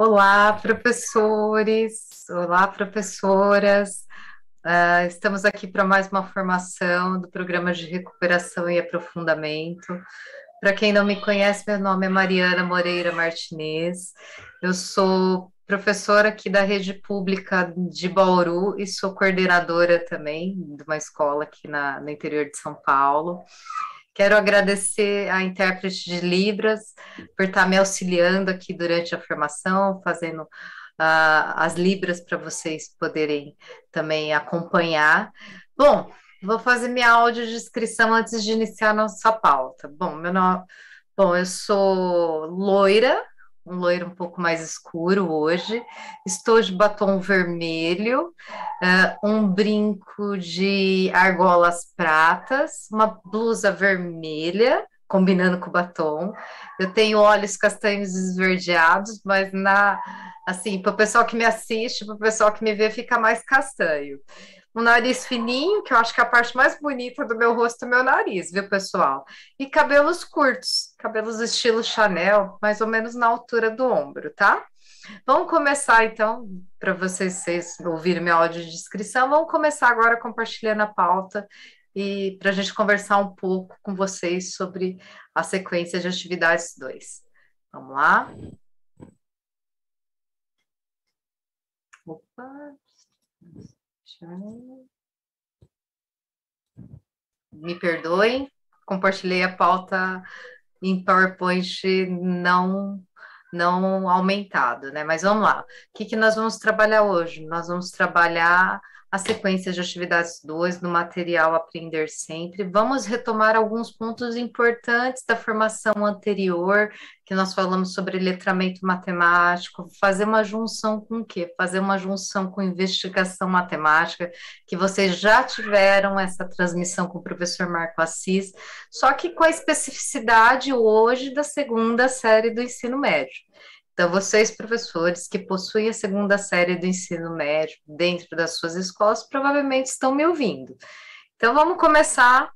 Olá, professores, olá, professoras. Estamos aqui para mais uma formação do Programa de Recuperação e Aprofundamento. Para quem não me conhece, meu nome é Mariana Moreira Martinez. Eu sou professora aqui da Rede Pública de Bauru e sou coordenadora também de uma escola aqui no interior de São Paulo. Quero agradecer à intérprete de Libras por estar me auxiliando aqui durante a formação, fazendo as Libras para vocês poderem também acompanhar. Bom, vou fazer minha audiodescrição antes de iniciar a nossa pauta. Bom, eu sou loira, um loiro um pouco mais escuro hoje, estou de batom vermelho, um brinco de argolas pratas, uma blusa vermelha, combinando com o batom. Eu tenho olhos castanhos esverdeados, mas assim, para o pessoal que me assiste, para o pessoal que me vê, fica mais castanho. Um nariz fininho, que eu acho que é a parte mais bonita do meu rosto é o meu nariz, viu, pessoal? E cabelos curtos, cabelos estilo Chanel, mais ou menos na altura do ombro, tá? Vamos começar, então, para vocês ouvirem minha audiodescrição, vamos começar agora compartilhando a pauta e para a gente conversar um pouco com vocês sobre a sequência de atividades 2. Vamos lá? Opa! Me perdoem, compartilhei a pauta em PowerPoint não aumentado, né? Mas vamos lá. O que nós vamos trabalhar hoje? Nós vamos trabalhar a sequência de atividades 2 do material Aprender Sempre. Vamos retomar alguns pontos importantes da formação anterior, que nós falamos sobre letramento matemático, fazer uma junção com o quê? Fazer uma junção com investigação matemática, que vocês já tiveram essa transmissão com o professor Marco Assis, só que com a especificidade hoje da segunda série do ensino médio. Então, vocês, professores que possuem a segunda série do ensino médio dentro das suas escolas, provavelmente estão me ouvindo. Então, vamos começar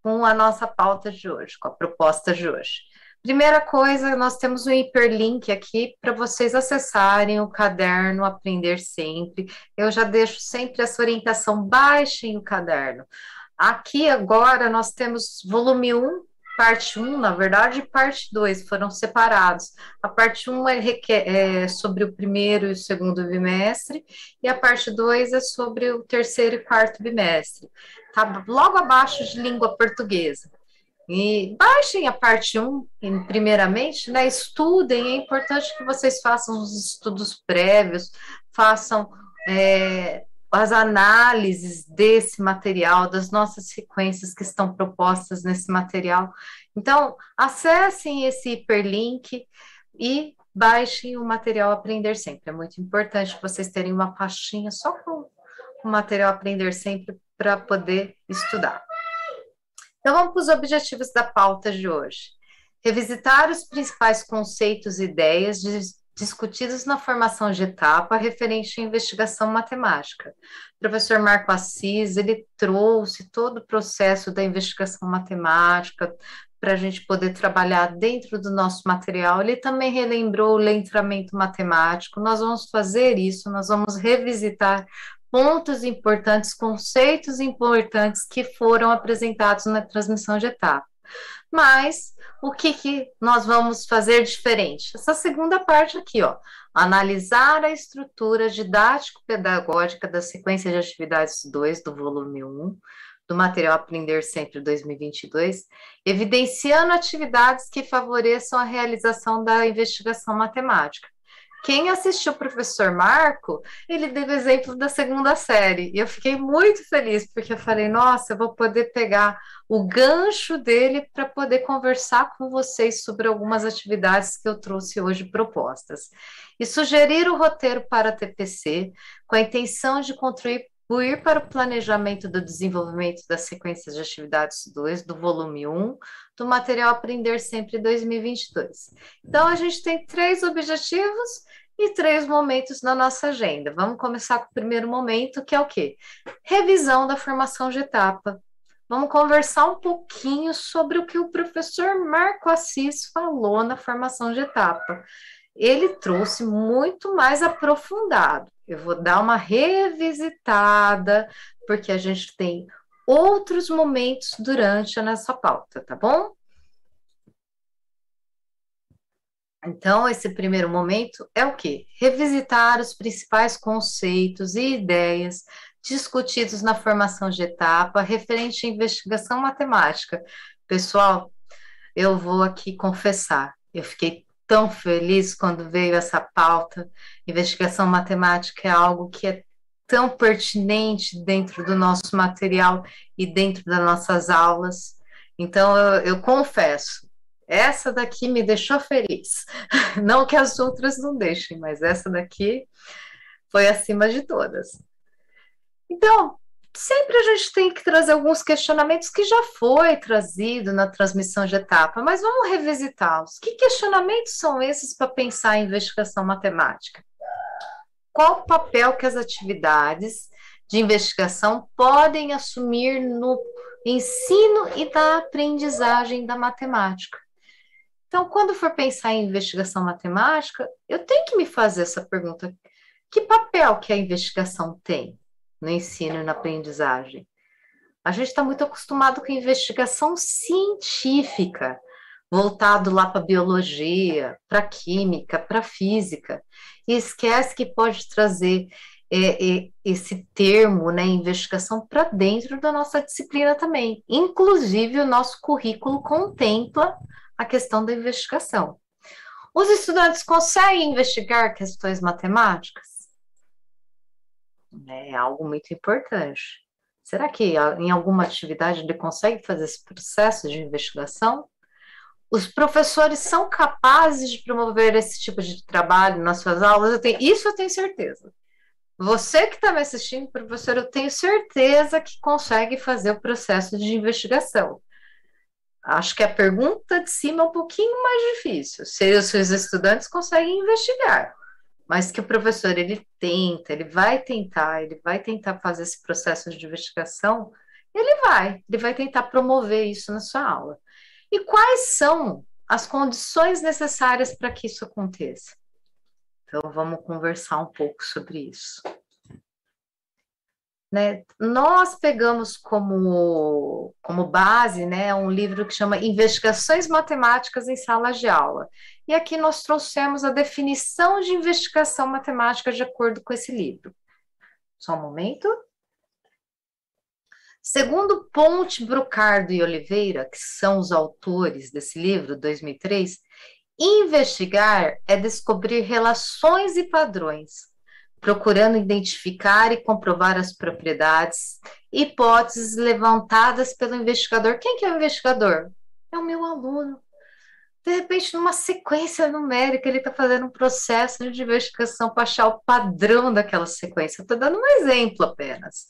com a nossa pauta de hoje, com a proposta de hoje. Primeira coisa, nós temos um hiperlink aqui para vocês acessarem o caderno Aprender Sempre. Eu já deixo sempre essa orientação, baixem o caderno. Aqui agora nós temos volume 1, parte 1, na verdade, e parte 2, foram separados. A parte 1 é sobre o primeiro e o segundo bimestre, e a parte 2 é sobre o terceiro e quarto bimestre. Está logo abaixo de língua portuguesa. E baixem a parte 1, primeiramente, né? Estudem, é importante que vocês façam os estudos prévios, façam as análises desse material, das nossas sequências que estão propostas nesse material. Então, acessem esse hiperlink e baixem o material Aprender Sempre. É muito importante vocês terem uma pastinha só com o material Aprender Sempre para poder estudar. Então, vamos para os objetivos da pauta de hoje. Revisitar os principais conceitos e ideias discutidos na formação de etapa referente à investigação matemática. O professor Marco Assis, ele trouxe todo o processo da investigação matemática para a gente poder trabalhar dentro do nosso material. Ele também relembrou o letramento matemático. Nós vamos fazer isso, nós vamos revisitar pontos importantes, conceitos importantes que foram apresentados na transmissão de etapa. Mas o que nós vamos fazer diferente? Essa segunda parte aqui, ó, analisar a estrutura didático-pedagógica da sequência de atividades 2 do volume 1, do material Aprender Sempre 2022, evidenciando atividades que favoreçam a realização da investigação matemática. Quem assistiu o professor Marco, ele deu o exemplo da segunda série, e eu fiquei muito feliz, porque eu falei, nossa, eu vou poder pegar o gancho dele para poder conversar com vocês sobre algumas atividades que eu trouxe hoje propostas. E sugerir o roteiro para a TPC, com a intenção de contribuir para o planejamento do desenvolvimento das sequências de atividades 2 do volume 1 do material Aprender Sempre 2022. Então, a gente tem 3 objetivos e 3 momentos na nossa agenda. Vamos começar com o primeiro momento, que é o quê? Revisão da formação de etapa. Vamos conversar um pouquinho sobre o que o professor Marco Assis falou na formação de etapa. ele trouxe muito mais aprofundado. Eu vou dar uma revisitada, porque a gente tem outros momentos durante a nossa pauta, tá bom? Então, esse primeiro momento é o quê? Revisitar os principais conceitos e ideias discutidos na formação de etapa referente à investigação matemática. Pessoal, eu vou aqui confessar, eu fiquei tão feliz quando veio essa pauta. Investigação matemática é algo que é tão pertinente dentro do nosso material e dentro das nossas aulas. Então, eu confesso, essa daqui me deixou feliz. Não que as outras não deixem, mas essa daqui foi acima de todas. Então, sempre a gente tem que trazer alguns questionamentos que já foi trazido na transmissão de etapa, mas vamos revisitá-los. Que questionamentos são esses para pensar em investigação matemática? Qual o papel que as atividades de investigação podem assumir no ensino e na aprendizagem da matemática? Então, quando for pensar em investigação matemática, eu tenho que me fazer essa pergunta: que papel que a investigação tem no ensino e na aprendizagem? A gente está muito acostumado com investigação científica, voltado lá para biologia, para química, para física, e esquece que pode trazer esse termo, né, investigação, para dentro da nossa disciplina também. Inclusive, o nosso currículo contempla a questão da investigação. Os estudantes conseguem investigar questões matemáticas? É algo muito importante. Será que em alguma atividade ele consegue fazer esse processo de investigação? Os professores são capazes de promover esse tipo de trabalho nas suas aulas? Isso eu tenho certeza. Você que está me assistindo, professor, eu tenho certeza que consegue fazer o processo de investigação. Acho que a pergunta de cima é um pouquinho mais difícil. Se os seus estudantes conseguem investigar, mas que o professor ele vai tentar fazer esse processo de investigação, ele vai tentar promover isso na sua aula. E quais são as condições necessárias para que isso aconteça? Então, vamos conversar um pouco sobre isso. Né? Nós pegamos como base, né, um livro que chama Investigações Matemáticas em Sala de Aula. E aqui nós trouxemos a definição de investigação matemática de acordo com esse livro. Só um momento. Segundo Ponte, Brucardo e Oliveira, que são os autores desse livro, 2003, investigar é descobrir relações e padrões, procurando identificar e comprovar as propriedades, hipóteses levantadas pelo investigador. Quem que é o investigador? É o meu aluno. De repente, numa sequência numérica, ele está fazendo um processo de investigação para achar o padrão daquela sequência. Estou dando um exemplo apenas.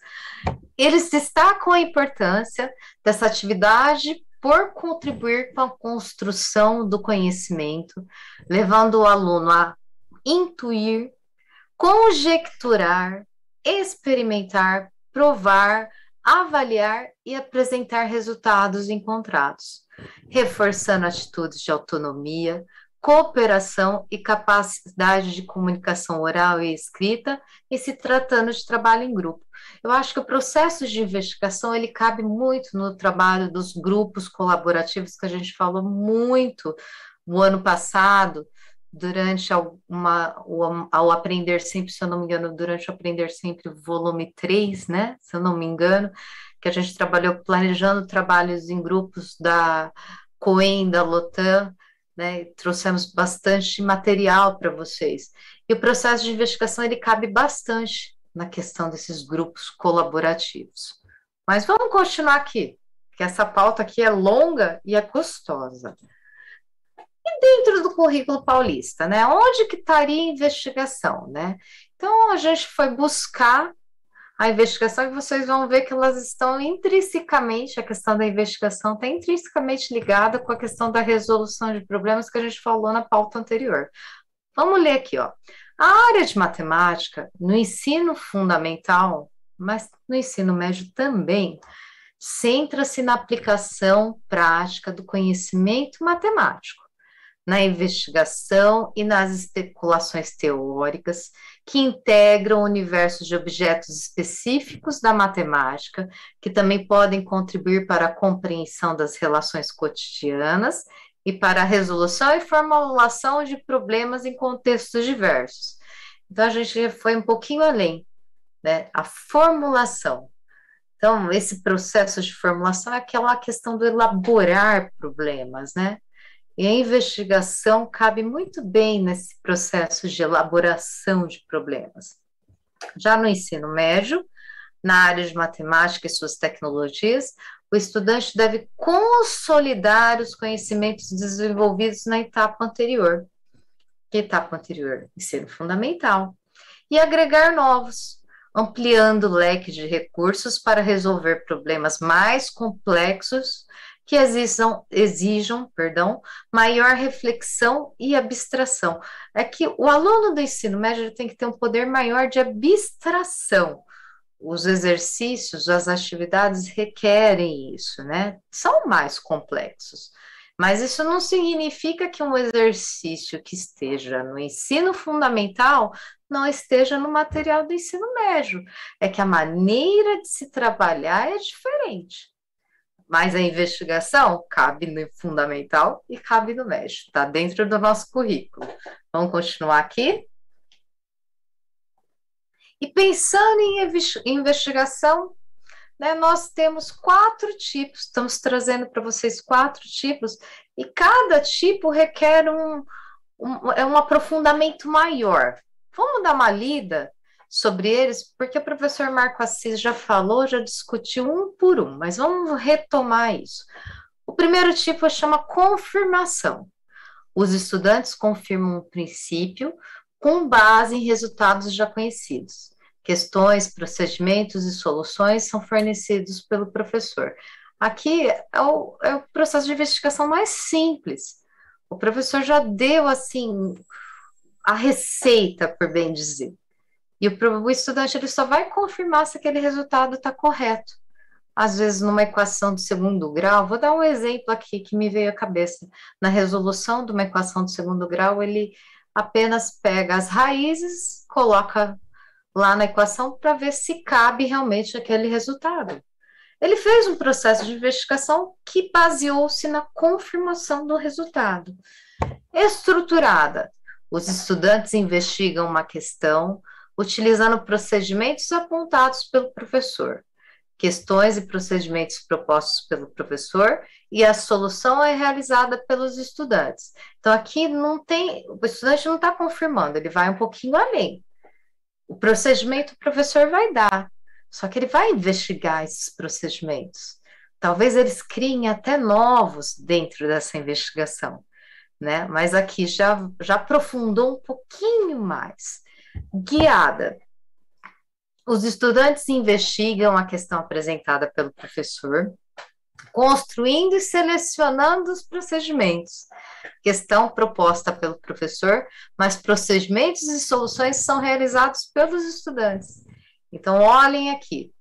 Eles destacam a importância dessa atividade por contribuir com a construção do conhecimento, levando o aluno a intuir, conjecturar, experimentar, provar, avaliar e apresentar resultados encontrados, reforçando atitudes de autonomia, cooperação e capacidade de comunicação oral e escrita, e se tratando de trabalho em grupo. Eu acho que o processo de investigação, ele cabe muito no trabalho dos grupos colaborativos, que a gente falou muito no ano passado, durante ao Aprender Sempre, se eu não me engano, durante o Aprender Sempre, volume 3, né, se eu não me engano, que a gente trabalhou planejando trabalhos em grupos da COEM, da Lotan, né, trouxemos bastante material para vocês. E o processo de investigação, ele cabe bastante na questão desses grupos colaborativos. Mas vamos continuar aqui, que essa pauta aqui é longa e é custosa. E dentro do currículo paulista, né? Onde que estaria a investigação, né? Então, a gente foi buscar a investigação e vocês vão ver que elas estão intrinsecamente, a questão da investigação está intrinsecamente ligada com a questão da resolução de problemas que a gente falou na pauta anterior. Vamos ler aqui, ó. A área de matemática, no ensino fundamental, mas no ensino médio também, centra-se na aplicação prática do conhecimento matemático, na investigação e nas especulações teóricas, que integram universos de objetos específicos da matemática, que também podem contribuir para a compreensão das relações cotidianas e para a resolução e formulação de problemas em contextos diversos. Então, a gente foi um pouquinho além, né? A formulação. Então, esse processo de formulação é aquela questão do elaborar problemas, né? E a investigação cabe muito bem nesse processo de elaboração de problemas. Já no ensino médio, na área de matemática e suas tecnologias, o estudante deve consolidar os conhecimentos desenvolvidos na etapa anterior. Que etapa anterior? Ensino fundamental. E agregar novos, ampliando o leque de recursos para resolver problemas mais complexos que exijam, maior reflexão e abstração. É que o aluno do ensino médio tem que ter um poder maior de abstração. Os exercícios, as atividades requerem isso, né? São mais complexos. Mas isso não significa que um exercício que esteja no ensino fundamental não esteja no material do ensino médio. É que a maneira de se trabalhar é diferente. Mas a investigação cabe no fundamental e cabe no médio, está dentro do nosso currículo. Vamos continuar aqui? E pensando em investigação, né, nós temos 4 tipos, estamos trazendo para vocês 4 tipos, e cada tipo requer um aprofundamento maior. Vamos dar uma lida sobre eles, porque o professor Marco Assis já falou, já discutiu um por um, mas vamos retomar isso. O primeiro tipo chama confirmação. Os estudantes confirmam um princípio com base em resultados já conhecidos. Questões, procedimentos e soluções são fornecidos pelo professor. Aqui é o processo de investigação mais simples. O professor já deu, assim, a receita, por bem dizer. E o estudante ele só vai confirmar se aquele resultado está correto. Às vezes, numa equação de segundo grau, vou dar um exemplo aqui que me veio à cabeça. Na resolução de uma equação de segundo grau, ele apenas pega as raízes, coloca lá na equação para ver se cabe realmente aquele resultado. Ele fez um processo de investigação que baseou-se na confirmação do resultado. Estruturada. Os estudantes investigam uma questão utilizando procedimentos apontados pelo professor, questões e procedimentos propostos pelo professor, e a solução é realizada pelos estudantes. Então, aqui não tem, o estudante não está confirmando, ele vai um pouquinho além. O procedimento o professor vai dar, só que ele vai investigar esses procedimentos. Talvez eles criem até novos dentro dessa investigação, né? Mas aqui já aprofundou um pouquinho mais. Guiada. Os estudantes investigam a questão apresentada pelo professor, construindo e selecionando os procedimentos. Questão proposta pelo professor, mas procedimentos e soluções são realizados pelos estudantes. Então, olhem aqui.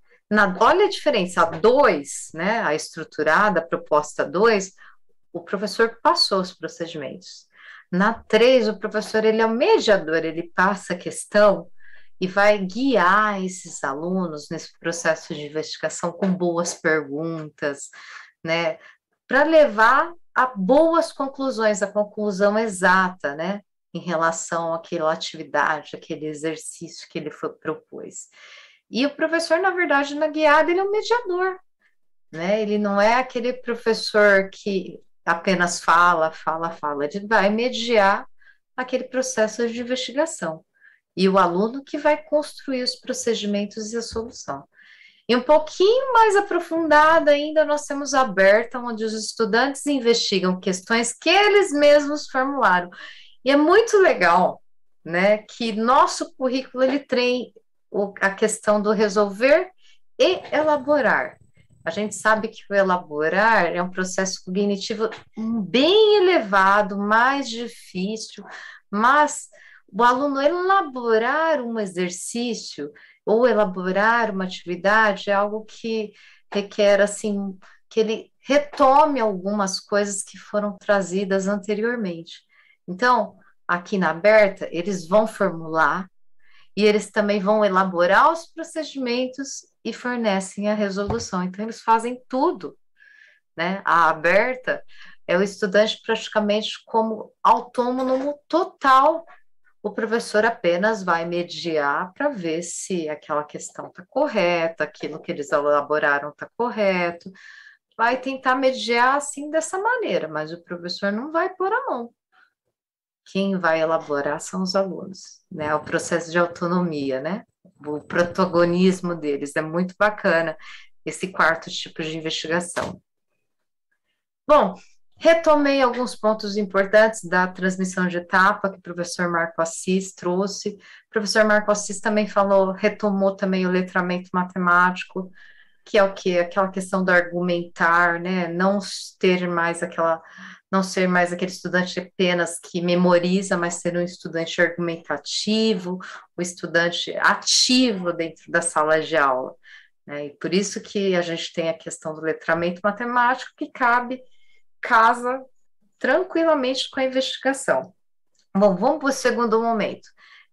Olha a diferença. A 2, né, a estruturada, a proposta 2, o professor passou os procedimentos. Na 3, o professor ele é o mediador, ele passa a questão e vai guiar esses alunos nesse processo de investigação com boas perguntas, né, para levar a boas conclusões, a conclusão exata, né, em relação àquela atividade, aquele exercício que ele propôs. E o professor, na verdade, na guiada, ele é um mediador, né, ele não é aquele professor que apenas fala, ele vai mediar aquele processo de investigação. E o aluno que vai construir os procedimentos e a solução. E um pouquinho mais aprofundada ainda, nós temos a aberta, onde os estudantes investigam questões que eles mesmos formularam. E é muito legal, né, que nosso currículo, ele tem a questão do resolver e elaborar. A gente sabe que o elaborar é um processo cognitivo bem elevado, mais difícil, mas o aluno elaborar um exercício ou elaborar uma atividade é algo que requer, assim, que ele retome algumas coisas que foram trazidas anteriormente. Então, aqui na aberta, eles vão formular e eles também vão elaborar os procedimentos e fornecem a resolução. Então, eles fazem tudo, né? A aberta é o estudante praticamente como autônomo total. O professor apenas vai mediar para ver se aquela questão está correta, aquilo que eles elaboraram está correto. Vai tentar mediar assim dessa maneira, mas o professor não vai pôr a mão. Quem vai elaborar são os alunos, né? O processo de autonomia, né? O protagonismo deles é muito bacana, esse quarto tipo de investigação. Bom, retomei alguns pontos importantes da transmissão de etapa que o professor Marco Assis trouxe. O professor Marco Assis também falou, retomou também o letramento matemático, que é o quê? Aquela questão do argumentar, né? Não ter mais aquela, não ser mais aquele estudante apenas que memoriza, mas ser um estudante argumentativo, um estudante ativo dentro da sala de aula, né? E por isso que a gente tem a questão do letramento matemático que casa tranquilamente com a investigação. Bom, vamos para o segundo momento,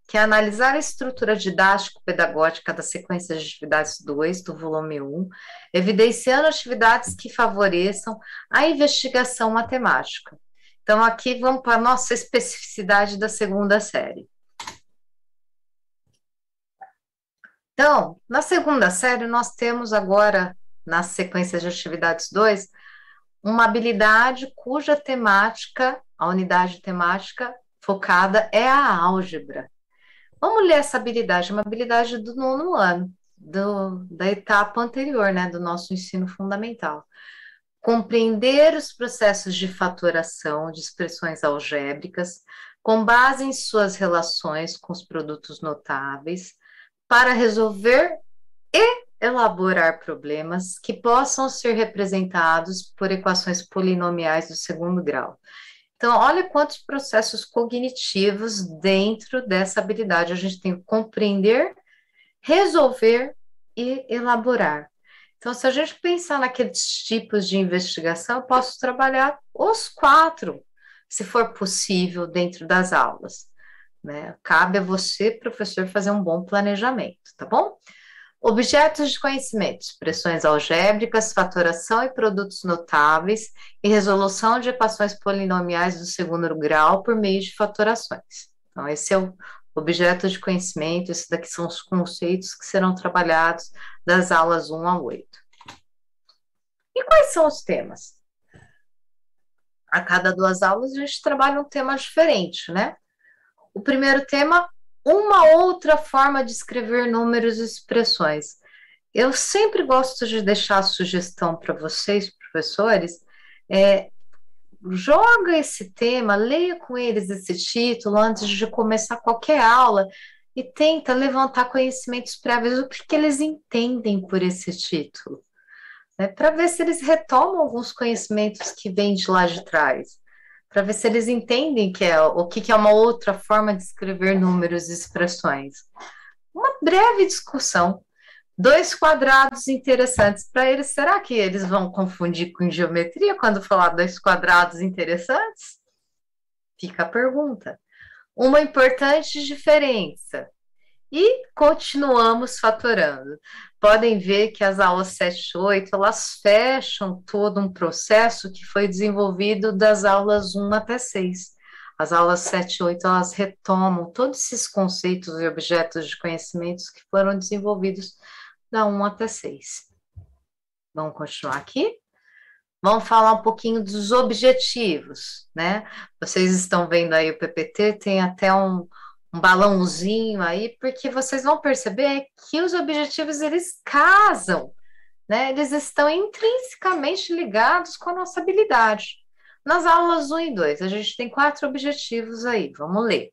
que é analisar a estrutura didático-pedagógica das sequências de atividades 2 do volume 1, evidenciando atividades que favoreçam a investigação matemática. Então, aqui vamos para a nossa especificidade da segunda série. Então, na segunda série, nós temos agora, nas sequências de atividades 2, uma habilidade cuja temática, a unidade temática focada é a álgebra. Vamos ler essa habilidade, uma habilidade do nono ano, da etapa anterior, né, do nosso ensino fundamental. Compreender os processos de fatoração de expressões algébricas com base em suas relações com os produtos notáveis para resolver e elaborar problemas que possam ser representados por equações polinomiais do segundo grau. Então, olha quantos processos cognitivos dentro dessa habilidade a gente tem que compreender, resolver e elaborar. Então, se a gente pensar naqueles tipos de investigação, eu posso trabalhar os quatro, se for possível, dentro das aulas, né? Cabe a você, professor, fazer um bom planejamento, tá bom? Objetos de conhecimento, expressões algébricas, fatoração e produtos notáveis e resolução de equações polinomiais do segundo grau por meio de fatorações. Então, esse é o objeto de conhecimento, esses daqui são os conceitos que serão trabalhados das aulas 1 a 8. E quais são os temas? A cada 2 aulas a gente trabalha um tema diferente, né? O primeiro tema, uma outra forma de escrever números e expressões. Eu sempre gosto de deixar a sugestão para vocês, professores, joga esse tema, leia com eles esse título antes de começar qualquer aula e tenta levantar conhecimentos prévios, o que eles entendem por esse título, né, para ver se eles retomam alguns conhecimentos que vêm de lá de trás, para ver se eles entendem o que é uma outra forma de escrever números e expressões. Uma breve discussão. 2 quadrados interessantes para eles. Será que eles vão confundir com geometria quando falar 2 quadrados interessantes? Fica a pergunta. Uma importante diferença. E continuamos fatorando. Podem ver que as aulas 7 e 8, elas fecham todo um processo que foi desenvolvido das aulas 1 até 6. As aulas 7 e 8, elas retomam todos esses conceitos e objetos de conhecimentos que foram desenvolvidos da 1 até 6. Vamos continuar aqui? Vamos falar um pouquinho dos objetivos, né? Vocês estão vendo aí o PPT, tem até um balãozinho aí, porque vocês vão perceber que os objetivos, eles casam, né? Eles estão intrinsecamente ligados com a nossa habilidade. Nas aulas 1 e 2, a gente tem 4 objetivos aí, vamos ler.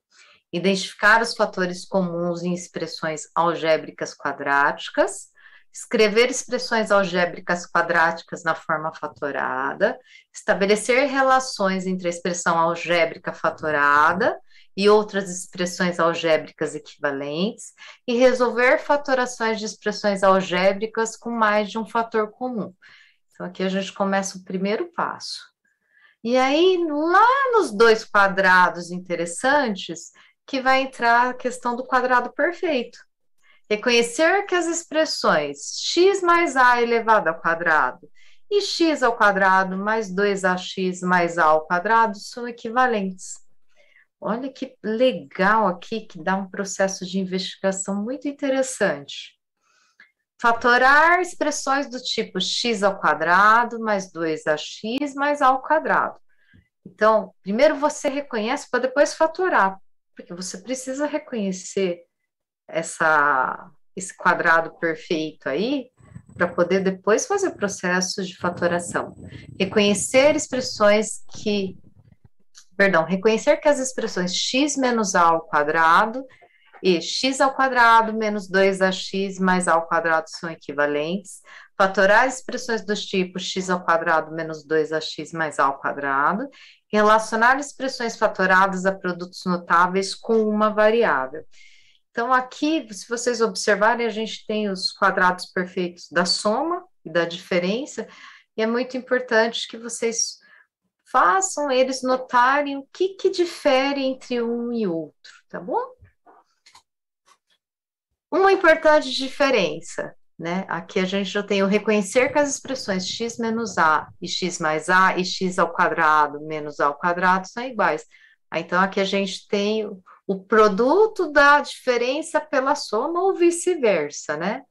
Identificar os fatores comuns em expressões algébricas quadráticas, escrever expressões algébricas quadráticas na forma fatorada, estabelecer relações entre a expressão algébrica fatorada e outras expressões algébricas equivalentes, e resolver fatorações de expressões algébricas com mais de um fator comum. Então, aqui a gente começa o primeiro passo. E aí, lá nos dois quadrados interessantes, que vai entrar a questão do quadrado perfeito. Reconhecer que as expressões x mais a elevado ao quadrado e x ao quadrado mais 2ax mais a ao quadrado são equivalentes. Olha que legal aqui, que dá um processo de investigação muito interessante. Fatorar expressões do tipo x ao quadrado mais 2ax mais a ao quadrado. Então, primeiro você reconhece para depois fatorar, porque você precisa reconhecer esse quadrado perfeito aí para poder depois fazer processos de fatoração. Reconhecer que as expressões x menos a ao quadrado e x ao quadrado menos 2ax mais a ao quadrado são equivalentes. Fatorar as expressões dos tipos x ao quadrado menos 2ax mais a ao quadrado. Relacionar expressões fatoradas a produtos notáveis com uma variável. Então, aqui, se vocês observarem, a gente tem os quadrados perfeitos da soma e da diferença, e é muito importante que vocês façam eles notarem o que difere entre um e outro, tá bom? Uma importante diferença, né? Aqui a gente já tem o reconhecer que as expressões x menos a e x mais a e x ao quadrado menos a ao quadrado são iguais. Então, aqui a gente tem o produto da diferença pela soma ou vice-versa, né?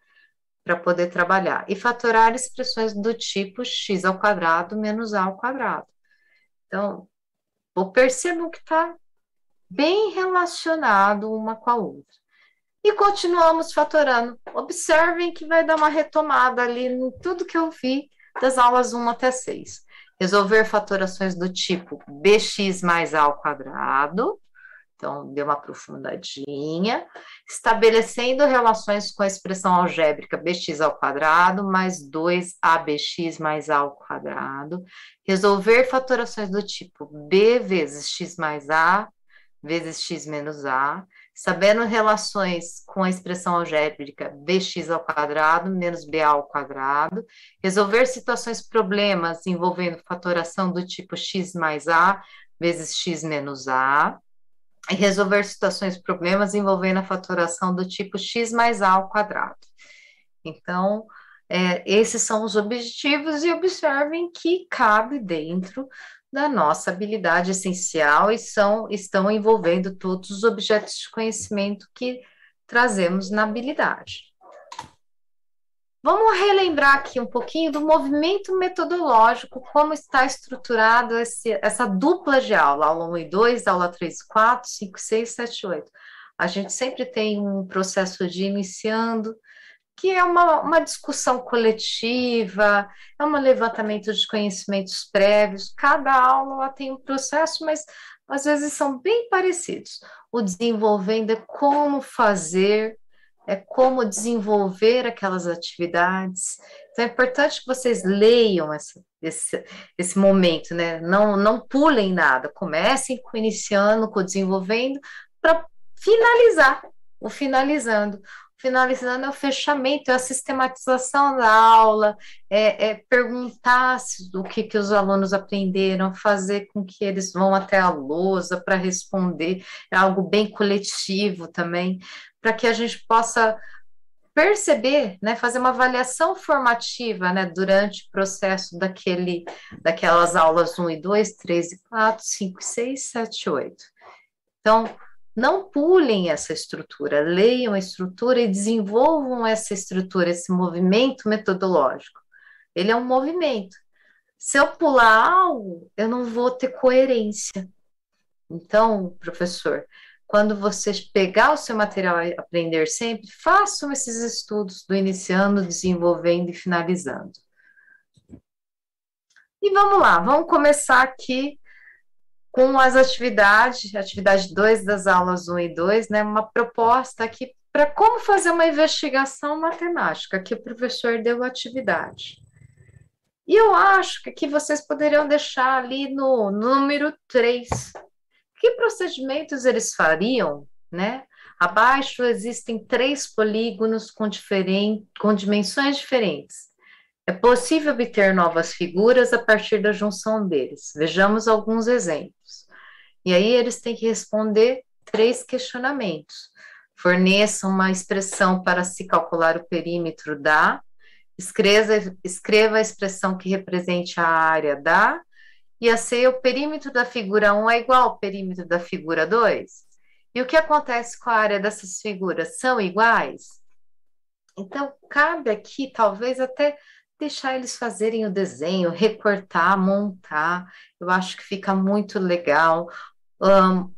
Para poder trabalhar. E fatorar expressões do tipo x ao quadrado menos a ao quadrado. Então, percebam que está bem relacionado uma com a outra. E continuamos fatorando. Observem que vai dar uma retomada ali em tudo que eu vi das aulas 1 até 6. Resolver fatorações do tipo bx mais a ao quadrado. Então, deu uma aprofundadinha. Estabelecendo relações com a expressão algébrica bx ao quadrado mais 2abx mais a ao quadrado. Resolver fatorações do tipo b vezes x mais a vezes x menos a. Sabendo relações com a expressão algébrica bx ao quadrado menos ba ao quadrado. Resolver situações problemas envolvendo fatoração do tipo x mais a vezes x menos a. E resolver situações problemas envolvendo a fatoração do tipo x mais a ao quadrado. Então, esses são os objetivos e observem que cabe dentro da nossa habilidade essencial e estão envolvendo todos os objetos de conhecimento que trazemos na habilidade. Vamos relembrar aqui um pouquinho do movimento metodológico, como está estruturado essa dupla de aula 1 e 2, aula 3 e 4, 5, 6, 7 e 8. A gente sempre tem um processo de iniciando, que é uma discussão coletiva, é um levantamento de conhecimentos prévios. Cada aula tem um processo, mas às vezes são bem parecidos. O desenvolvendo é como fazer, é como desenvolver aquelas atividades. Então, é importante que vocês leiam esse momento, né? Não pulem nada, comecem com iniciando, com desenvolvendo, para finalizar, o finalizando. Finalizando é o fechamento, é a sistematização da aula, perguntar o que os alunos aprenderam, fazer com que eles vão até a lousa para responder, é algo bem coletivo também, para que a gente possa perceber, né, fazer uma avaliação formativa, né, durante o processo daquelas aulas 1 e 2, 3 e 4, 5 e 6, 7 e 8. Então, não pulem essa estrutura, leiam a estrutura e desenvolvam essa estrutura, esse movimento metodológico. Ele é um movimento. Se eu pular algo, eu não vou ter coerência. Então, professor, quando você pegar o seu material e aprender sempre, façam esses estudos do iniciando, desenvolvendo e finalizando. E vamos lá, vamos começar aqui com as atividade 2 das aulas 1 e 2, né, uma proposta aqui para como fazer uma investigação matemática, que o professor deu atividade. E eu acho que aqui vocês poderiam deixar ali no número 3, que procedimentos eles fariam, né? Abaixo existem 3 polígonos com dimensões diferentes. É possível obter novas figuras a partir da junção deles. Vejamos alguns exemplos. E aí eles têm que responder três questionamentos. Forneça uma expressão para se calcular o perímetro da, escreva a expressão que represente a área da, e a C, o perímetro da figura 1 é igual ao perímetro da figura 2. E o que acontece com a área dessas figuras? São iguais? Então, cabe aqui, talvez, até deixar eles fazerem o desenho, recortar, montar. Eu acho que fica muito legal. Ahn,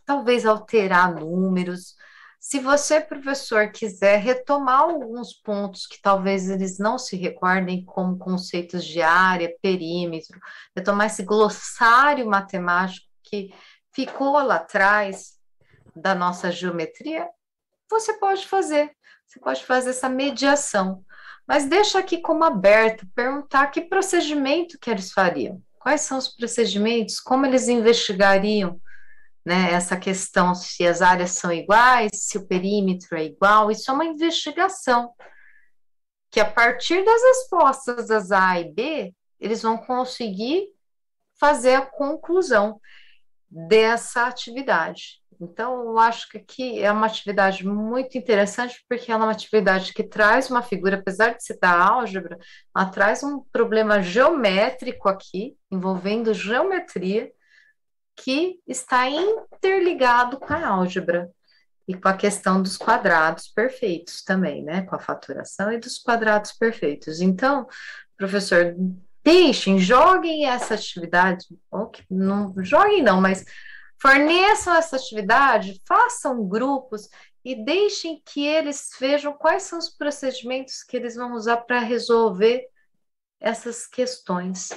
Talvez alterar números. Se você, professor, quiser retomar alguns pontos que talvez eles não se recordem, como conceitos de área, perímetro, retomar esse glossário matemático que ficou lá atrás da nossa geometria, você pode fazer. Você pode fazer essa mediação. Mas deixa aqui como aberto, perguntar que procedimento que eles fariam. Quais são os procedimentos? Como eles investigariam, né, essa questão se as áreas são iguais, se o perímetro é igual, isso é uma investigação, que a partir das respostas das A e B, eles vão conseguir fazer a conclusão dessa atividade. Então, eu acho que aqui é uma atividade muito interessante, porque ela é uma atividade que traz uma figura, apesar de citar álgebra, ela traz um problema geométrico aqui, envolvendo geometria, que está interligado com a álgebra e com a questão dos quadrados perfeitos também, né? Com a faturação e dos quadrados perfeitos. Então, professor, deixem, joguem essa atividade, ou que não joguem não, mas forneçam essa atividade, façam grupos e deixem que eles vejam quais são os procedimentos que eles vão usar para resolver essas questões.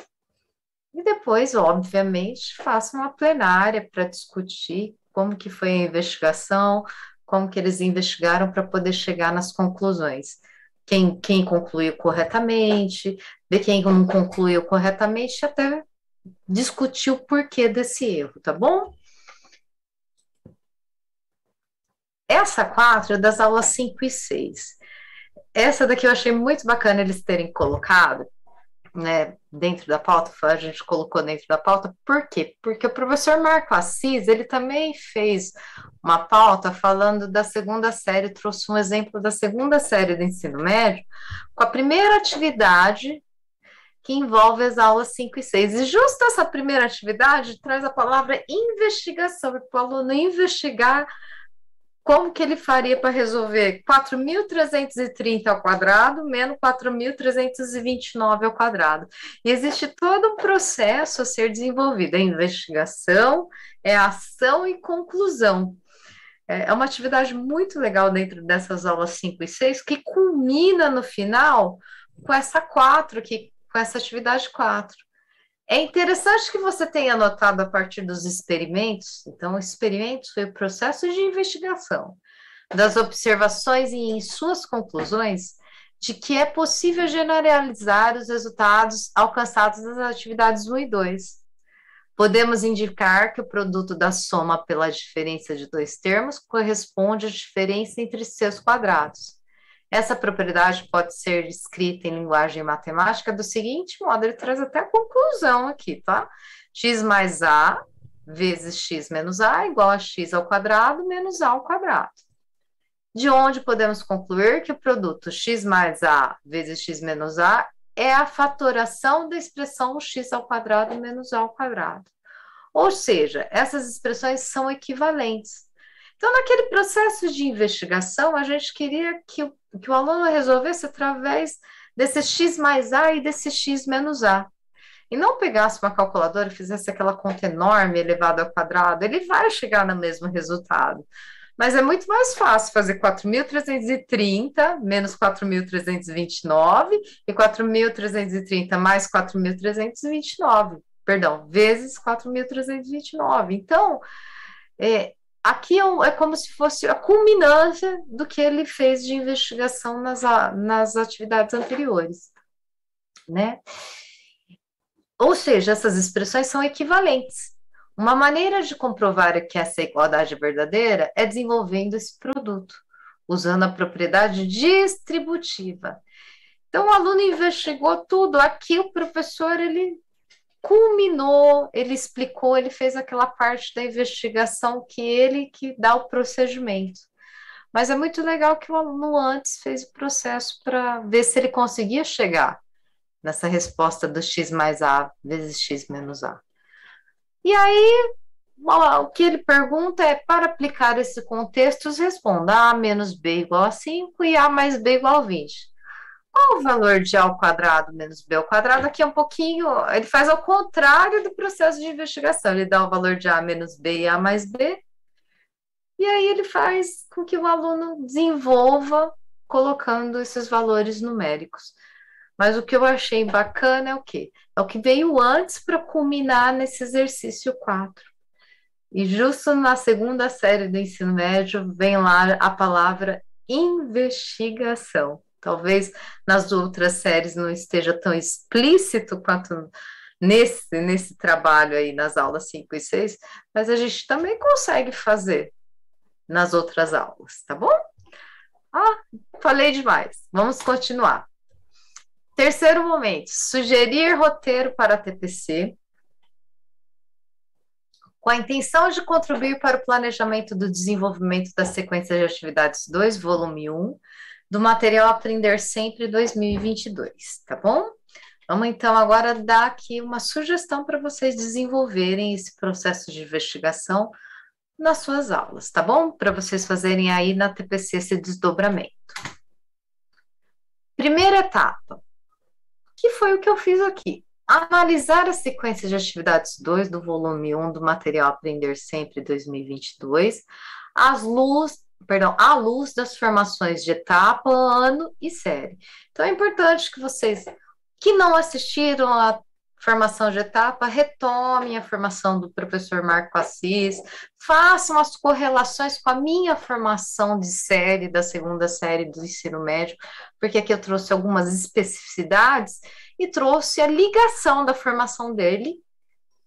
E depois, obviamente, faça uma plenária para discutir como que foi a investigação, como que eles investigaram para poder chegar nas conclusões. Quem concluiu corretamente, ver quem não concluiu corretamente, até discutir o porquê desse erro, tá bom? Essa quatro é das aulas 5 e 6. Essa daqui eu achei muito bacana eles terem colocado, né, dentro da pauta, a gente colocou dentro da pauta, por quê? Porque o professor Marco Assis, ele também fez uma pauta falando da segunda série, trouxe um exemplo da segunda série do ensino médio, com a primeira atividade que envolve as aulas 5 e 6. E justo essa primeira atividade traz a palavra investigação, para o aluno investigar como que ele faria para resolver 4.330 ao quadrado menos 4.329 ao quadrado. E existe todo um processo a ser desenvolvido. É investigação, é ação e conclusão. É uma atividade muito legal dentro dessas aulas 5 e 6, que culmina no final com essa 4 aqui, com essa atividade 4. É interessante que você tenha anotado a partir dos experimentos. Então, experimentos foi o processo de investigação, das observações e em suas conclusões, de que é possível generalizar os resultados alcançados nas atividades 1 e 2. Podemos indicar que o produto da soma pela diferença de dois termos corresponde à diferença entre seus quadrados. Essa propriedade pode ser escrita em linguagem matemática do seguinte modo, ele traz até a conclusão aqui, tá? X mais A vezes x menos A igual a x ao quadrado menos A ao quadrado. De onde podemos concluir que o produto x mais A vezes x menos A é a fatoração da expressão x ao quadrado menos A ao quadrado. Ou seja, essas expressões são equivalentes. Então, naquele processo de investigação, a gente queria que o aluno resolvesse através desse x mais a e desse x menos a. E não pegasse uma calculadora e fizesse aquela conta enorme elevada ao quadrado, ele vai chegar no mesmo resultado. Mas é muito mais fácil fazer 4.330 menos 4.329 e 4.330 mais 4.329, perdão, vezes 4.329. Então, aqui é como se fosse a culminância do que ele fez de investigação nas atividades anteriores, né? Ou seja, essas expressões são equivalentes. Uma maneira de comprovar que essa igualdade é verdadeira é desenvolvendo esse produto, usando a propriedade distributiva. Então, o aluno investigou tudo. Aqui o professor, ele culminou, ele explicou, ele fez aquela parte da investigação que ele que dá o procedimento. Mas é muito legal que o aluno antes fez o processo para ver se ele conseguia chegar nessa resposta do x mais a vezes x menos a. E aí, o que ele pergunta é, para aplicar esse contexto, responda a menos b igual a 5 e a mais b igual a 20. Qual o valor de a ao quadrado menos b ao quadrado? Aqui é um pouquinho, ele faz ao contrário do processo de investigação, ele dá o valor de a menos b e a mais b, e aí ele faz com que o aluno desenvolva colocando esses valores numéricos. Mas o que eu achei bacana é o quê? É o que veio antes para culminar nesse exercício 4. E justo na segunda série do ensino médio vem lá a palavra investigação. Talvez nas outras séries não esteja tão explícito quanto nesse trabalho aí nas aulas 5 e 6, mas a gente também consegue fazer nas outras aulas, tá bom? Ah, falei demais. Vamos continuar. Terceiro momento, sugerir roteiro para a TPC com a intenção de contribuir para o planejamento do desenvolvimento da sequência de atividades 2, volume 1, do material Aprender Sempre 2022, tá bom? Vamos então agora dar aqui uma sugestão para vocês desenvolverem esse processo de investigação nas suas aulas, tá bom? Para vocês fazerem aí na TPC esse desdobramento. Primeira etapa, que foi o que eu fiz aqui. Analisar a sequência de atividades 2 do volume 1 do material Aprender Sempre 2022, à luz das formações de etapa, ano e série. Então, é importante que vocês que não assistiram a formação de etapa, retomem a formação do professor Marco Assis, façam as correlações com a minha formação de série, da segunda série do ensino médio, porque aqui eu trouxe algumas especificidades e trouxe a ligação da formação dele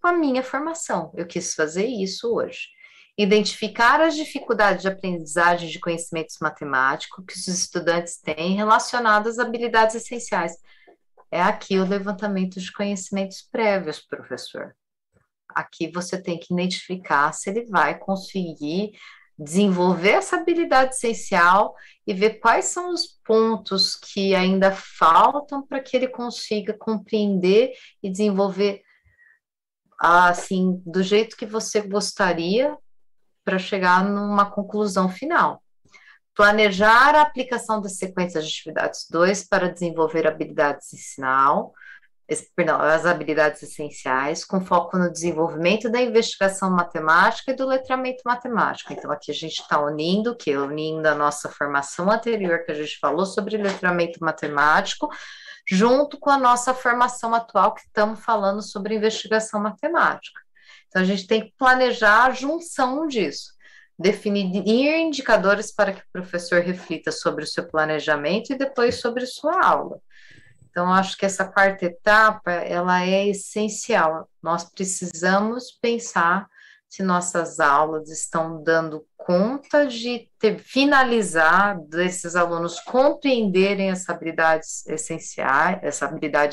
com a minha formação. Eu quis fazer isso hoje. Identificar as dificuldades de aprendizagem de conhecimentos matemáticos que os estudantes têm relacionadas às habilidades essenciais. É aqui o levantamento de conhecimentos prévios, professor. Aqui você tem que identificar se ele vai conseguir desenvolver essa habilidade essencial e ver quais são os pontos que ainda faltam para que ele consiga compreender e desenvolver assim do jeito que você gostaria para chegar numa conclusão final. Planejar a aplicação das sequências de atividades 2 para desenvolver habilidades as habilidades essenciais, com foco no desenvolvimento da investigação matemática e do letramento matemático. Então, aqui a gente está unindo o quê? Unindo a nossa formação anterior, que a gente falou sobre letramento matemático, junto com a nossa formação atual, que estamos falando sobre investigação matemática. Então, a gente tem que planejar a junção disso. Definir indicadores para que o professor reflita sobre o seu planejamento e depois sobre sua aula. Então, acho que essa quarta etapa, ela é essencial. Nós precisamos pensar se nossas aulas estão dando conta de finalizar, desses alunos compreenderem essa habilidade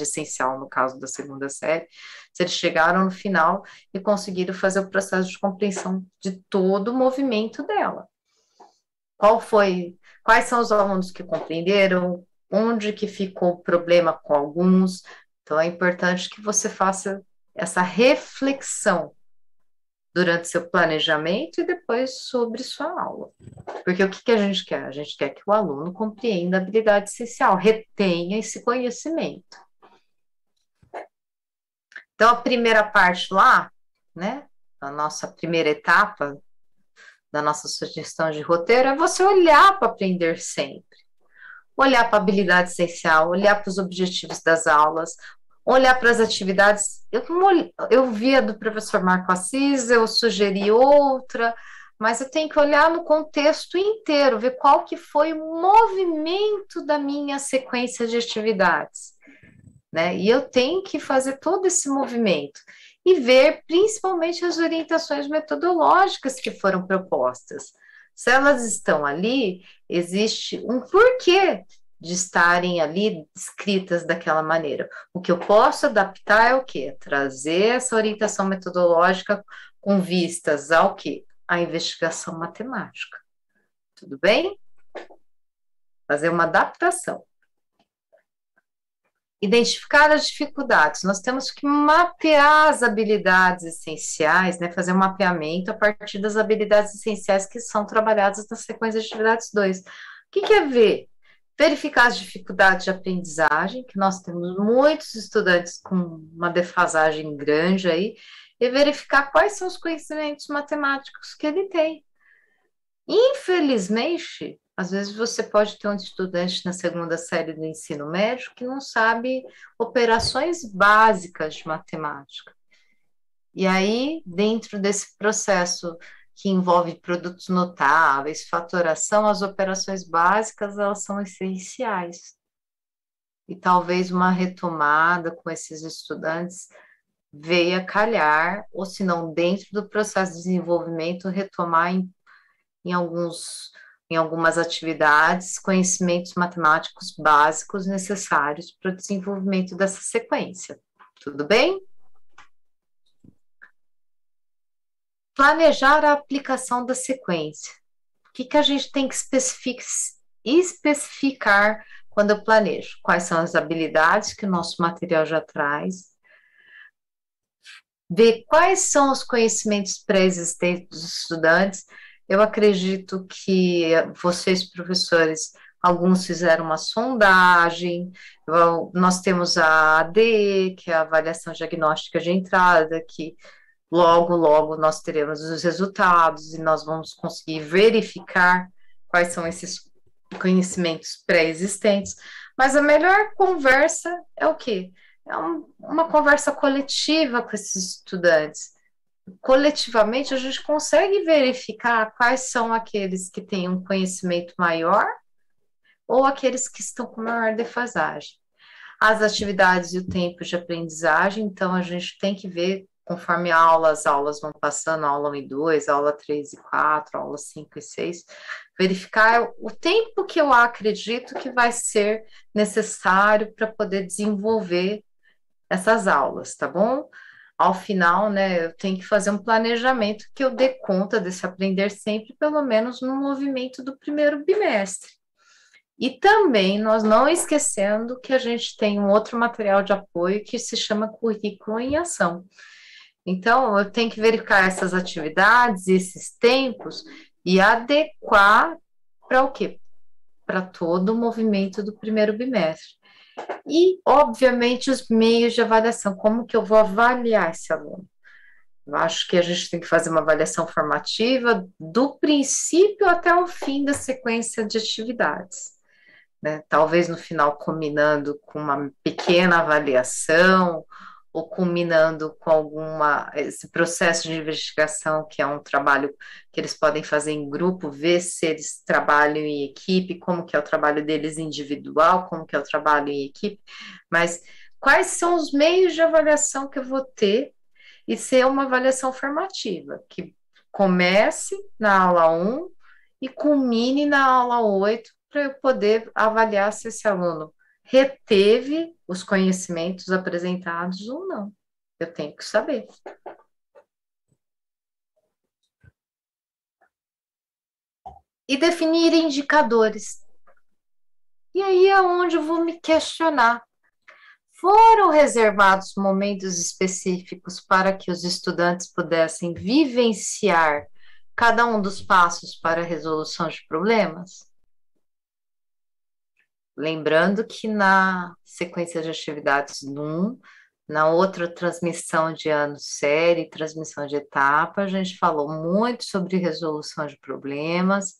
essencial, no caso da segunda série, se eles chegaram no final e conseguiram fazer o processo de compreensão de todo o movimento dela. Quais são os alunos que compreenderam, onde que ficou o problema com alguns. Então, é importante que você faça essa reflexão durante seu planejamento e depois sobre sua aula. Porque o que a gente quer? A gente quer que o aluno compreenda a habilidade essencial, retenha esse conhecimento. Então, a primeira parte lá, né, a nossa primeira etapa da nossa sugestão de roteiro é você olhar para aprender sempre. Olhar para a habilidade essencial, olhar para os objetivos das aulas, olhar para as atividades. Eu via do professor Marco Assis, eu sugeri outra, mas eu tenho que olhar no contexto inteiro, ver qual que foi o movimento da minha sequência de atividades, né? E eu tenho que fazer todo esse movimento e ver principalmente as orientações metodológicas que foram propostas. Se elas estão ali, existe um porquê de estarem ali escritas daquela maneira. O que eu posso adaptar é o quê? Trazer essa orientação metodológica com vistas ao quê? A investigação matemática. Tudo bem? Fazer uma adaptação. Identificar as dificuldades. Nós temos que mapear as habilidades essenciais, né? Fazer um mapeamento a partir das habilidades essenciais que são trabalhadas na sequência de atividades 2. O que é ver? Verificar as dificuldades de aprendizagem, que nós temos muitos estudantes com uma defasagem grande aí, e verificar quais são os conhecimentos matemáticos que ele tem. Infelizmente, às vezes você pode ter um estudante na segunda série do ensino médio que não sabe operações básicas de matemática. E aí, dentro desse processo que envolve produtos notáveis, fatoração, as operações básicas, elas são essenciais. E talvez uma retomada com esses estudantes venha calhar, ou se não, dentro do processo de desenvolvimento, retomar em algumas atividades, conhecimentos matemáticos básicos necessários para o desenvolvimento dessa sequência. Tudo bem? Planejar a aplicação da sequência. O que a gente tem que especificar quando eu planejo? Quais são as habilidades que o nosso material já traz? Ver quais são os conhecimentos pré-existentes dos estudantes. Eu acredito que vocês, professores, alguns fizeram uma sondagem, nós temos a ADE, que é a avaliação diagnóstica de entrada, que logo nós teremos os resultados e nós vamos conseguir verificar quais são esses conhecimentos pré-existentes. Mas a melhor conversa é o quê? É uma conversa coletiva com esses estudantes. Coletivamente, a gente consegue verificar quais são aqueles que têm um conhecimento maior ou aqueles que estão com maior defasagem. As atividades e o tempo de aprendizagem, então, a gente tem que ver conforme as aulas vão passando, aula 1 e 2, aula 3 e 4, aula 5 e 6, verificar o tempo que eu acredito que vai ser necessário para poder desenvolver essas aulas, tá bom? Ao final, né, eu tenho que fazer um planejamento que eu dê conta desse aprender sempre, pelo menos no movimento do primeiro bimestre. E também, nós não esquecendo que a gente tem um outro material de apoio que se chama Currículo em Ação. Então, eu tenho que verificar essas atividades, esses tempos, e adequar para o quê? Para todo o movimento do primeiro bimestre. E, obviamente, os meios de avaliação, como que eu vou avaliar esse aluno? Eu acho que a gente tem que fazer uma avaliação formativa do princípio até o fim da sequência de atividades, né? Talvez no final combinando com uma pequena avaliação, ou culminando com esse processo de investigação, que é um trabalho que eles podem fazer em grupo, ver se eles trabalham em equipe, como que é o trabalho deles individual, como que é o trabalho em equipe, mas quais são os meios de avaliação que eu vou ter e ser uma avaliação formativa, que comece na aula 1 e culmine na aula 8, para eu poder avaliar se esse aluno reteve os conhecimentos apresentados ou não. Eu tenho que saber. E definir indicadores. E aí é onde eu vou me questionar. Foram reservados momentos específicos para que os estudantes pudessem vivenciar cada um dos passos para a resolução de problemas? Lembrando que na sequência de atividades do 1, na outra transmissão de ano série, transmissão de etapa, a gente falou muito sobre resolução de problemas.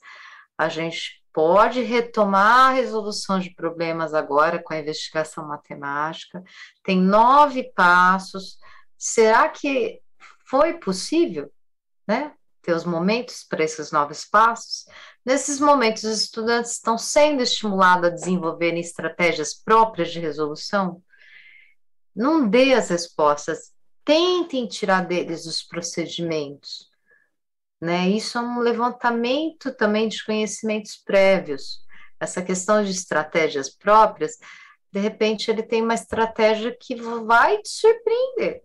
A gente pode retomar a resolução de problemas agora com a investigação matemática. Tem 9 passos. Será que foi possível, né, ter os momentos para esses 9 passos? Nesses momentos, os estudantes estão sendo estimulados a desenvolverem estratégias próprias de resolução? Não dê as respostas, tentem tirar deles os procedimentos, né? Isso é um levantamento também de conhecimentos prévios. essa questão de estratégias próprias, de repente ele tem uma estratégia que vai te surpreender.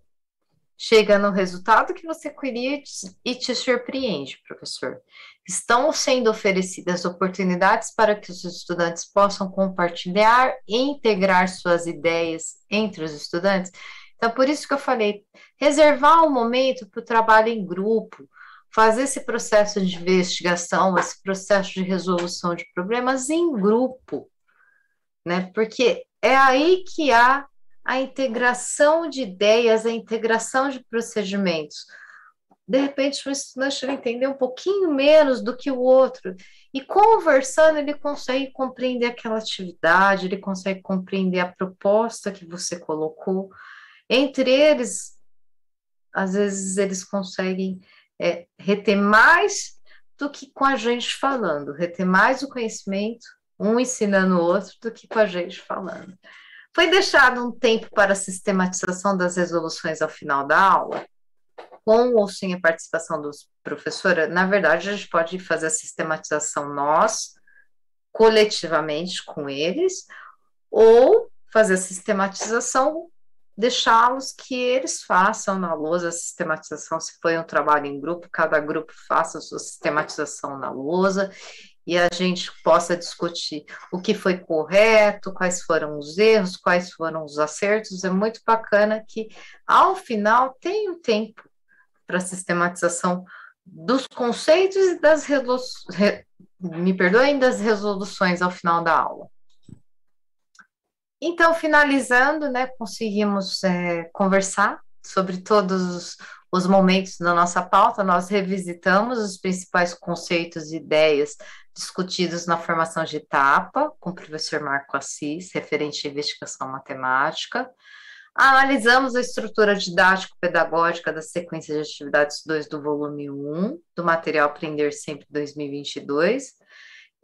Chega no resultado que você queria e te surpreende, professor. Estão sendo oferecidas oportunidades para que os estudantes possam compartilhar e integrar suas ideias entre os estudantes. Então, por isso que eu falei, reservar um momento para o trabalho em grupo, fazer esse processo de investigação, esse processo de resolução de problemas em grupo, né? Porque é aí que há a integração de ideias, a integração de procedimentos. De repente, o estudante vai entender um pouquinho menos do que o outro, e conversando, ele consegue compreender aquela atividade, ele consegue compreender a proposta que você colocou. Entre eles, às vezes, eles conseguem reter mais do que com a gente falando, reter mais o conhecimento, um ensinando o outro, do que com a gente falando. Foi deixado um tempo para a sistematização das resoluções ao final da aula, com ou sem a participação dos professores. Na verdade, a gente pode fazer a sistematização nós, coletivamente com eles, ou fazer a sistematização, deixá-los que eles façam na lousa a sistematização, se foi um trabalho em grupo, cada grupo faça a sua sistematização na lousa, e a gente possa discutir o que foi correto, quais foram os erros, quais foram os acertos. É muito bacana que, ao final, tem um tempo para a sistematização dos conceitos e das das resoluções ao final da aula. Então, finalizando, né, conseguimos conversar sobre todos os momentos da nossa pauta. Nós revisitamos os principais conceitos e ideias discutidos na formação de etapa, com o professor Marco Assis, referente à investigação matemática. Analisamos a estrutura didático-pedagógica da sequência de atividades 2 do volume 1, do material Aprender Sempre 2022,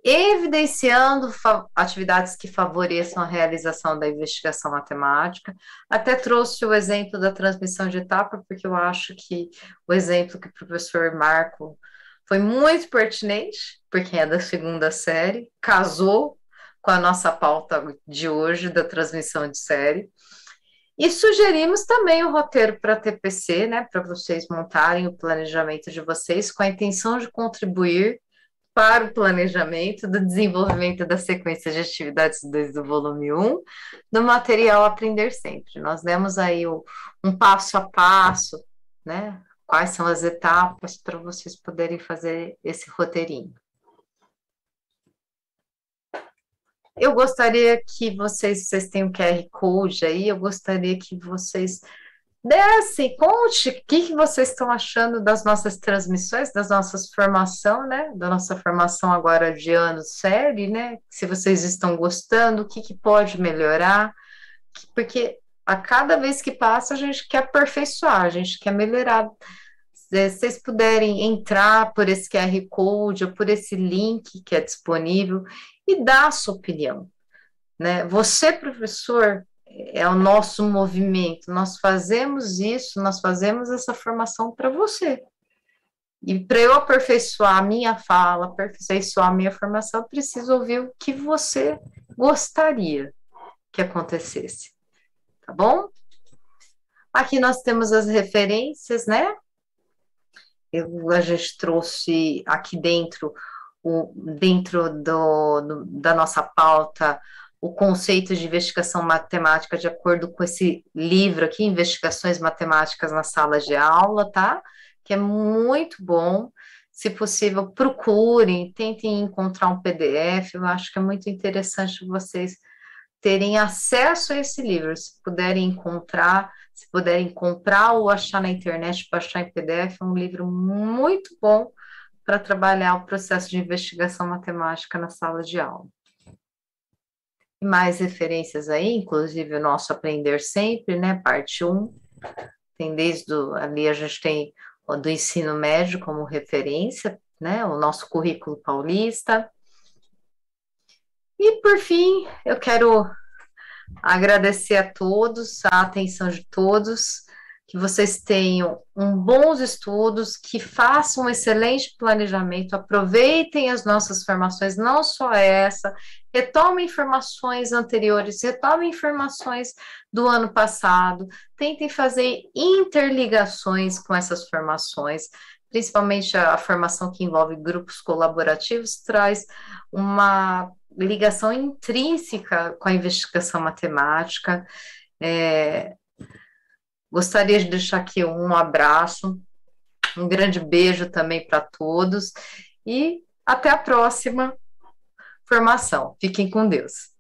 evidenciando atividades que favoreçam a realização da investigação matemática. Até trouxe o exemplo da transmissão de etapa, porque eu acho que o exemplo que o professor Marco foi muito pertinente, porque é da segunda série, casou com a nossa pauta de hoje da transmissão de série. E sugerimos também o roteiro para a TPC, né, para vocês montarem o planejamento de vocês com a intenção de contribuir para o planejamento do desenvolvimento da sequência de atividades 2 do volume 1, do material Aprender Sempre. Nós demos aí um passo a passo, né, quais são as etapas para vocês poderem fazer esse roteirinho. Eu gostaria que vocês têm o QR Code aí, eu gostaria que vocês dessem, conte o que vocês estão achando das nossas transmissões, das nossas formação, né, da nossa formação agora de ano série, né, se vocês estão gostando, o que pode melhorar, porque a cada vez que passa a gente quer aperfeiçoar, a gente quer melhorar. Se vocês puderem entrar por esse QR Code ou por esse link que é disponível e dar a sua opinião, né? Você, professor, é o nosso movimento, nós fazemos isso, nós fazemos essa formação para você. E para eu aperfeiçoar a minha fala, aperfeiçoar a minha formação, eu preciso ouvir o que você gostaria que acontecesse, tá bom? Aqui nós temos as referências, né? A gente trouxe aqui dentro, da nossa pauta, o conceito de investigação matemática de acordo com esse livro aqui, Investigações Matemáticas na Sala de Aula, tá? Que é muito bom. Se possível, procurem, tentem encontrar um PDF. Eu acho que é muito interessante vocês terem acesso a esse livro, se puderem encontrar, se puderem comprar ou achar na internet, baixar em PDF, é um livro muito bom para trabalhar o processo de investigação matemática na sala de aula. E mais referências aí, inclusive o nosso Aprender Sempre, né, parte 1, tem ali a gente tem o do ensino médio como referência, né, o nosso currículo paulista. E, por fim, eu quero agradecer a todos, a atenção de todos. que vocês tenham bons estudos, que façam um excelente planejamento, aproveitem as nossas formações, não só essa, retomem informações anteriores, retomem informações do ano passado, tentem fazer interligações com essas formações, principalmente a formação que envolve grupos colaborativos, traz uma ligação intrínseca com a investigação matemática. É, Gostaria de deixar aqui um abraço, um grande beijo também para todos e até a próxima formação. Fiquem com Deus.